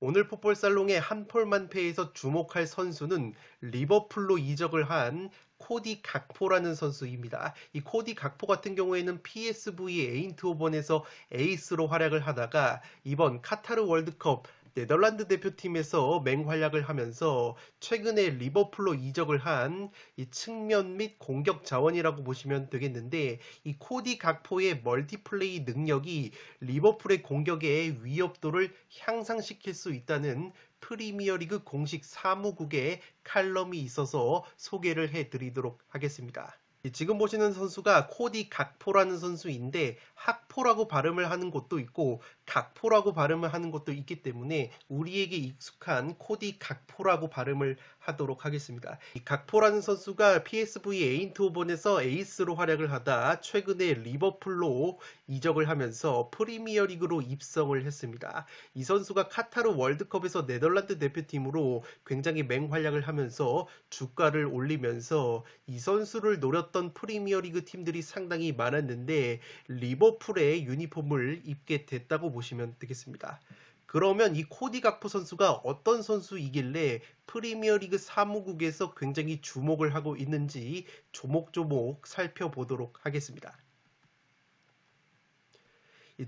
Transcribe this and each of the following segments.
오늘 풋볼살롱의 한폴만패에서 주목할 선수는 리버풀로 이적을 한 코디 각포라는 선수입니다. 이 코디 각포 같은 경우에는 PSV 에인트호번에서 에이스로 활약을 하다가 이번 카타르 월드컵 네덜란드 대표팀에서 맹활약을 하면서 최근에 리버풀로 이적을 한 이 측면 및 공격 자원이라고 보시면 되겠는데, 이 코디 각포의 멀티플레이 능력이 리버풀의 공격의 위협도를 향상시킬 수 있다는 프리미어리그 공식 사무국의 칼럼이 있어서 소개를 해드리도록 하겠습니다. 지금 보시는 선수가 코디 각포라는 선수인데, 학포라고 발음을 하는 곳도 있고 각포라고 발음을 하는 곳도 있기 때문에 우리에게 익숙한 코디 각포라고 발음을 하도록 하겠습니다. 이 각포라는 선수가 PSV 에인트호번에서 에이스로 활약을 하다 최근에 리버풀로 이적을 하면서 프리미어리그로 입성을 했습니다. 이 선수가 카타르 월드컵에서 네덜란드 대표팀으로 굉장히 맹활약을 하면서 주가를 올리면서 이 선수를 노렸던 프리미어리그 팀들이 상당히 많았는데 리버풀의 유니폼을 입게 됐다고 보시면 되겠습니다. 그러면 이 코디 각포 선수가 어떤 선수이길래 프리미어리그 사무국에서 굉장히 주목을 하고 있는지 조목조목 살펴보도록 하겠습니다.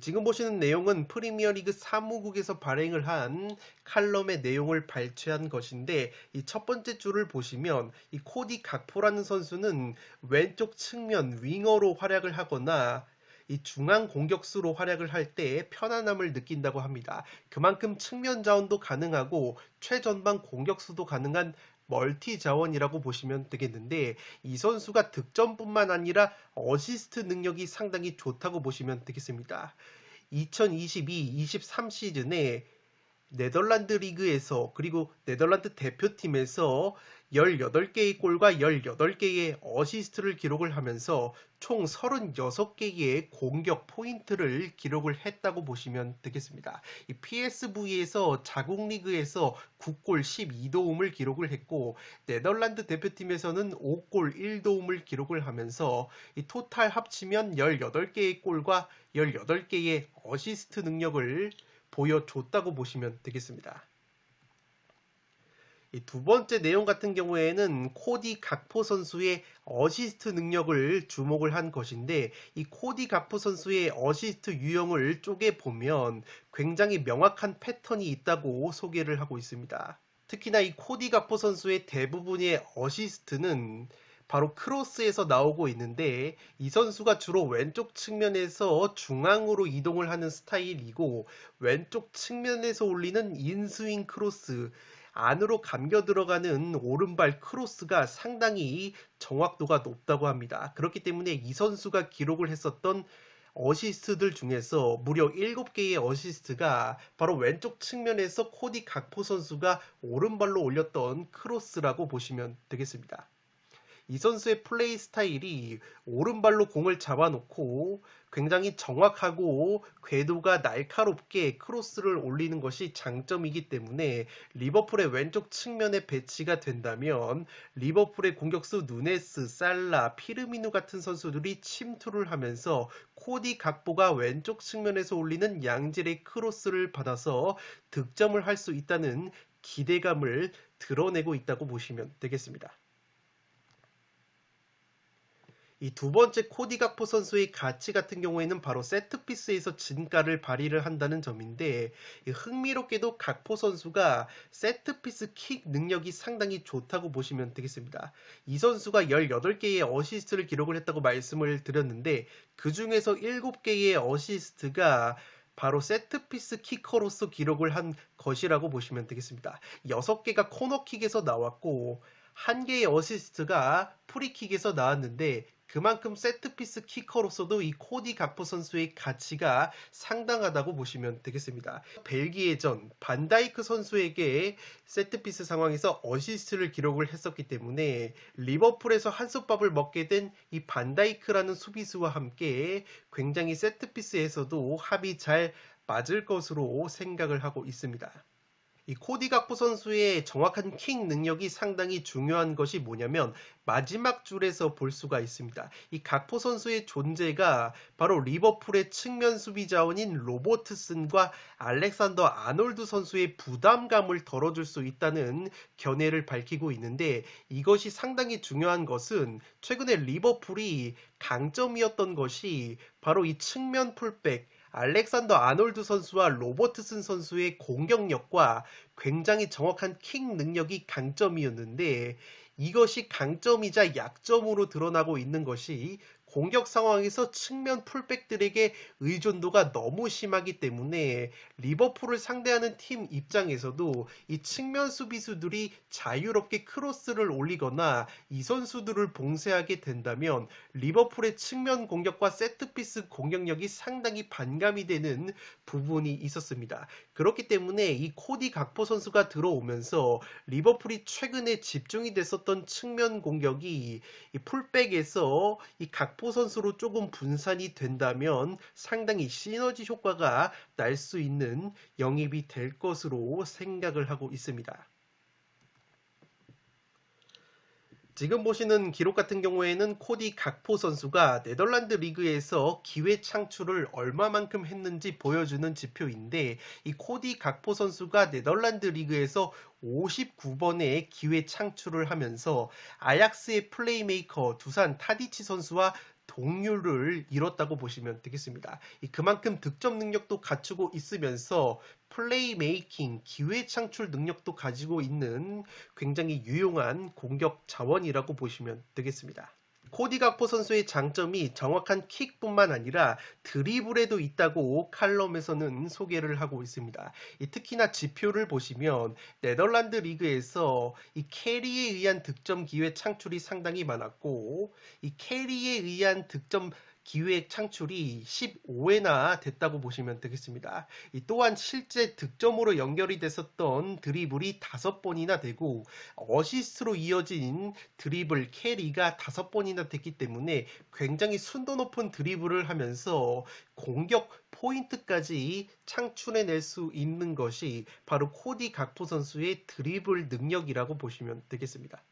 지금 보시는 내용은 프리미어리그 사무국에서 발행을 한 칼럼의 내용을 발췌한 것인데, 이 첫 번째 줄을 보시면 이 코디 각포라는 선수는 왼쪽 측면 윙어로 활약을 하거나 이 중앙 공격수로 활약을 할 때 편안함을 느낀다고 합니다. 그만큼 측면 자원도 가능하고 최전방 공격수도 가능한 멀티 자원이라고 보시면 되겠는데, 이 선수가 득점뿐만 아니라 어시스트 능력이 상당히 좋다고 보시면 되겠습니다. 2022-23 시즌에 네덜란드 리그에서 그리고 네덜란드 대표팀에서 18개의 골과 18개의 어시스트를 기록을 하면서 총 36개의 공격 포인트를 기록을 했다고 보시면 되겠습니다. 이 PSV에서 자국 리그에서 9골 12도움을 기록을 했고, 네덜란드 대표팀에서는 5골 1도움을 기록을 하면서 이 토탈 합치면 18개의 골과 18개의 어시스트 능력을 보여줬다고 보시면 되겠습니다. 이 두 번째 내용 같은 경우에는 코디 각포 선수의 어시스트 능력을 주목을 한 것인데, 이 코디 각포 선수의 어시스트 유형을 쪼개보면 굉장히 명확한 패턴이 있다고 소개를 하고 있습니다. 특히나 이 코디 각포 선수의 대부분의 어시스트는 바로 크로스에서 나오고 있는데, 이 선수가 주로 왼쪽 측면에서 중앙으로 이동을 하는 스타일이고, 왼쪽 측면에서 올리는 인스윙 크로스, 안으로 감겨 들어가는 오른발 크로스가 상당히 정확도가 높다고 합니다. 그렇기 때문에 이 선수가 기록을 했었던 어시스트들 중에서 무려 7개의 어시스트가 바로 왼쪽 측면에서 코디 각포 선수가 오른발로 올렸던 크로스라고 보시면 되겠습니다. 이 선수의 플레이 스타일이 오른발로 공을 잡아놓고 굉장히 정확하고 궤도가 날카롭게 크로스를 올리는 것이 장점이기 때문에 리버풀의 왼쪽 측면에 배치가 된다면 리버풀의 공격수 누네스, 살라, 피르미누 같은 선수들이 침투를 하면서 코디 각포가 왼쪽 측면에서 올리는 양질의 크로스를 받아서 득점을 할 수 있다는 기대감을 드러내고 있다고 보시면 되겠습니다. 이 두 번째 코디 각포 선수의 가치 같은 경우에는 바로 세트피스에서 진가를 발휘를 한다는 점인데, 흥미롭게도 각포 선수가 세트피스 킥 능력이 상당히 좋다고 보시면 되겠습니다. 이 선수가 18개의 어시스트를 기록을 했다고 말씀을 드렸는데, 그 중에서 7개의 어시스트가 바로 세트피스 키커로서 기록을 한 것이라고 보시면 되겠습니다. 6개가 코너킥에서 나왔고 1개의 어시스트가 프리킥에서 나왔는데, 그만큼 세트피스 키커로서도 이 코디 각포 선수의 가치가 상당하다고 보시면 되겠습니다. 벨기에전 반다이크 선수에게 세트피스 상황에서 어시스트를 기록을 했었기 때문에 리버풀에서 한솥밥을 먹게 된 이 반다이크라는 수비수와 함께 굉장히 세트피스에서도 합이 잘 맞을 것으로 생각을 하고 있습니다. 이 코디 각포 선수의 정확한 킥 능력이 상당히 중요한 것이 뭐냐면 마지막 줄에서 볼 수가 있습니다. 이 각포 선수의 존재가 바로 리버풀의 측면 수비 자원인 로버트슨과 알렉산더 아놀드 선수의 부담감을 덜어줄 수 있다는 견해를 밝히고 있는데, 이것이 상당히 중요한 것은 최근에 리버풀이 강점이었던 것이 바로 이 측면 풀백 알렉산더 아놀드 선수와 로버트슨 선수의 공격력과 굉장히 정확한 킥 능력이 강점이었는데, 이것이 강점이자 약점으로 드러나고 있는 것이 공격 상황에서 측면 풀백들에게 의존도가 너무 심하기 때문에 리버풀을 상대하는 팀 입장에서도 이 측면 수비수들이 자유롭게 크로스를 올리거나 이 선수들을 봉쇄하게 된다면 리버풀의 측면 공격과 세트피스 공격력이 상당히 반감이 되는 부분이 있었습니다. 그렇기 때문에 이 코디 각포 선수가 들어오면서 리버풀이 최근에 집중이 됐었던 측면 공격이 이 풀백에서 이 각포 선수로 조금 분산이 된다면 상당히 시너지 효과가 날 수 있는 영입이 될 것으로 생각을 하고 있습니다. 지금 보시는 기록 같은 경우에는 코디 각포 선수가 네덜란드 리그에서 기회 창출을 얼마만큼 했는지 보여주는 지표인데, 이 코디 각포 선수가 네덜란드 리그에서 59번의 기회 창출을 하면서 아약스의 플레이메이커 두산 타디치 선수와 동률을 이뤘다고 보시면 되겠습니다. 그만큼 득점 능력도 갖추고 있으면서 플레이메이킹, 기회 창출 능력도 가지고 있는 굉장히 유용한 공격 자원이라고 보시면 되겠습니다. 코디 각포 선수의 장점이 정확한 킥뿐만 아니라 드리블에도 있다고 칼럼에서는 소개를 하고 있습니다. 특히나 지표를 보시면 네덜란드 리그에서 이 캐리에 의한 득점 기회 창출이 상당히 많았고, 이 캐리에 의한 득점 기회 창출이 15회나 됐다고 보시면 되겠습니다. 또한 실제 득점으로 연결이 됐었던 드리블이 5번이나 되고, 어시스트로 이어진 드리블 캐리가 5번이나 됐기 때문에 굉장히 순도 높은 드리블을 하면서 공격 포인트까지 창출해낼 수 있는 것이 바로 코디 각포 선수의 드리블 능력이라고 보시면 되겠습니다.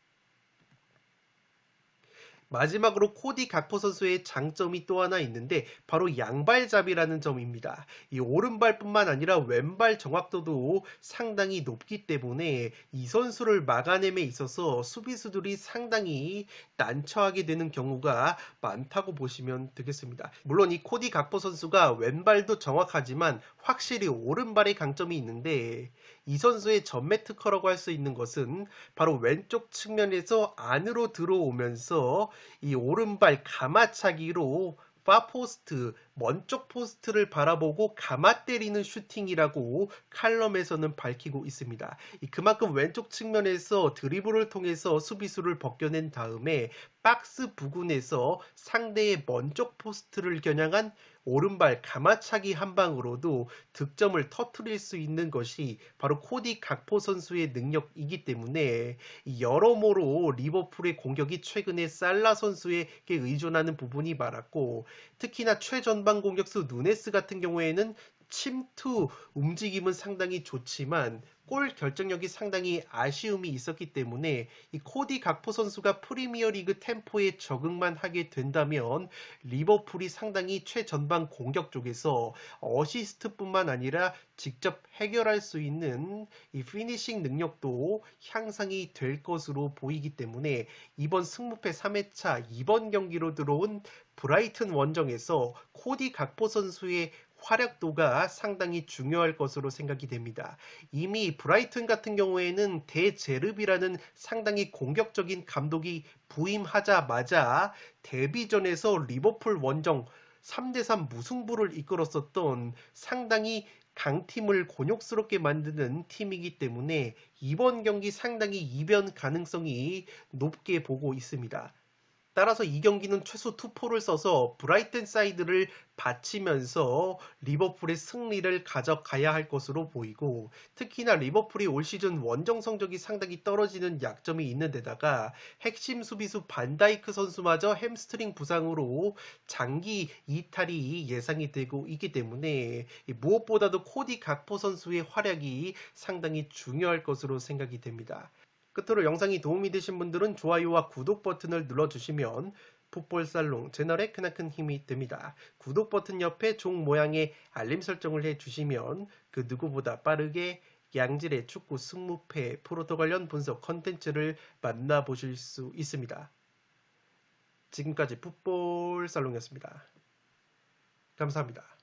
마지막으로 코디 각포 선수의 장점이 또 하나 있는데 바로 양발잡이라는 점입니다. 이 오른발뿐만 아니라 왼발 정확도도 상당히 높기 때문에 이 선수를 막아냄에 있어서 수비수들이 상당히 난처하게 되는 경우가 많다고 보시면 되겠습니다. 물론 이 코디 각포 선수가 왼발도 정확하지만 확실히 오른발의 강점이 있는데, 이 선수의 전매 특허라고 할 수 있는 것은 바로 왼쪽 측면에서 안으로 들어오면서 이 오른발 가마차기로 파포스트, 먼쪽 포스트를 바라보고 가마 때리는 슈팅이라고 칼럼에서는 밝히고 있습니다. 그만큼 왼쪽 측면에서 드리블을 통해서 수비수를 벗겨낸 다음에 박스 부근에서 상대의 먼쪽 포스트를 겨냥한 오른발 가마차기 한 방으로도 득점을 터뜨릴 수 있는 것이 바로 코디 각포 선수의 능력이기 때문에 여러모로 리버풀의 공격이 최근에 살라 선수에게 의존하는 부분이 많았고, 특히나 최전방 공격수 누네스 같은 경우에는 침투 움직임은 상당히 좋지만 골 결정력이 상당히 아쉬움이 있었기 때문에 이 코디 각포 선수가 프리미어리그 템포에 적응만 하게 된다면 리버풀이 상당히 최전방 공격 쪽에서 어시스트뿐만 아니라 직접 해결할 수 있는 이 피니싱 능력도 향상이 될 것으로 보이기 때문에 이번 승무패 3회차 이번 경기로 들어온 브라이튼 원정에서 코디 각포 선수의 활약도가 상당히 중요할 것으로 생각이 됩니다. 이미 브라이튼 같은 경우에는 데제르비라는 상당히 공격적인 감독이 부임하자마자 데뷔전에서 리버풀 원정 3대3 무승부를 이끌었었던 상당히 강팀을 곤욕스럽게 만드는 팀이기 때문에 이번 경기 상당히 이변 가능성이 높게 보고 있습니다. 따라서 이 경기는 최소 투포를 써서 브라이튼 사이드를 받치면서 리버풀의 승리를 가져가야 할 것으로 보이고, 특히나 리버풀이 올 시즌 원정 성적이 상당히 떨어지는 약점이 있는 데다가 핵심 수비수 반다이크 선수마저 햄스트링 부상으로 장기 이탈이 예상이 되고 있기 때문에 무엇보다도 코디 각포 선수의 활약이 상당히 중요할 것으로 생각이 됩니다. 끝으로 영상이 도움이 되신 분들은 좋아요와 구독 버튼을 눌러주시면 풋볼살롱 채널에 크나큰 힘이 됩니다. 구독 버튼 옆에 종 모양의 알림 설정을 해주시면 그 누구보다 빠르게 양질의 축구 승무패 프로토 관련 분석 컨텐츠를 만나보실 수 있습니다. 지금까지 풋볼살롱이었습니다. 감사합니다.